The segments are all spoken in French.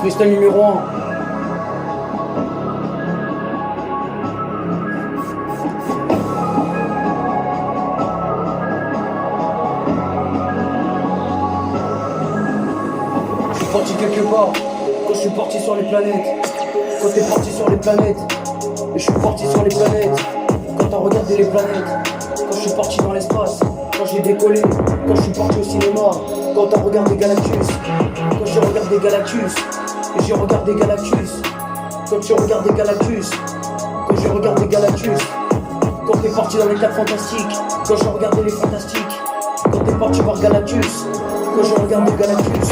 freestyle numéro 1. Je suis parti quelque part, quand je suis parti sur les planètes. Quand t'es parti sur les planètes, et je suis parti sur les planètes. Quand t'as regardé les planètes, quand je suis parti dans l'espace, quand j'ai décollé, quand je suis parti au cinéma, quand t'as regardé Galactus, quand j'ai regardé Galactus, et j'ai regardé Galactus, quand j'ai regardé Galactus, quand j'ai regardé Galactus, quand t'es parti dans les 4 fantastiques, quand j'ai regardé les fantastiques, quand t'es parti voir Galactus, quand j'ai regardé Galactus.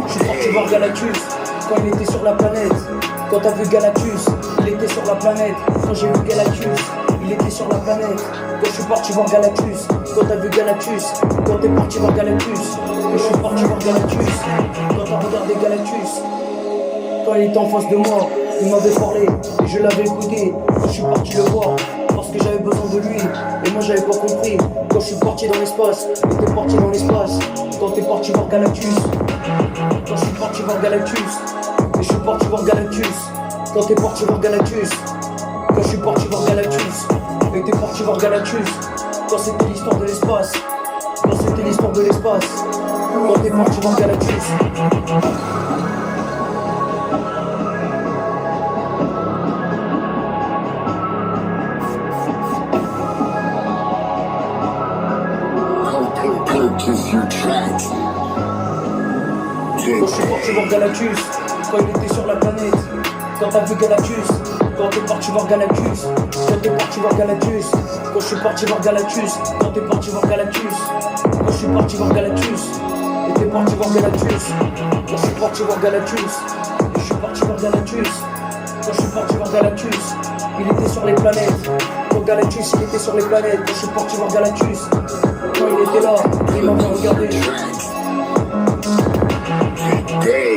Je suis parti voir Galactus quand il était sur la planète. Quand t'as vu Galactus, il était sur la planète. Quand j'ai vu Galactus, il était sur la planète. Quand je suis parti voir Galactus, quand t'as vu Galactus, quand t'es parti voir Galactus, et je suis parti voir Galactus. Quand t'as regardé Galactus, quand il était en face de moi, il m'avait parlé et je l'avais écouté. Quand je suis parti le voir, parce que j'avais besoin de lui, et moi j'avais pas compris. Quand je suis parti dans l'espace, il était parti dans l'espace. Quand t'es parti voir Galactus, quand je suis parti voir Galactus, et je suis parti voir Galactus. Quand t'es parti voir Galactus, quand je suis parti voir Galactus, et t'es parti voir Galactus. Quand c'était l'histoire de l'espace, quand c'était l'histoire de l'espace. Quand t'es parti voir Galactus. Quand je suis parti voir Galactus, quand il était sur la planète. Quand t'as vu Galactus, quand t'es parti voir Galactus, quand t'es parti voir Galactus, quand je suis parti voir Galactus, quand t'es parti voir Galactus, quand je suis parti voir Galactus, et t'es parti voir Galactus, quand je suis parti voir Galactus, et je suis parti voir Galactus, quand je suis parti voir Galactus, il était sur les planètes. Quand Galactus il était sur les planètes, quand je suis parti voir Galactus, quand il était là, il m'avait regardé. Day.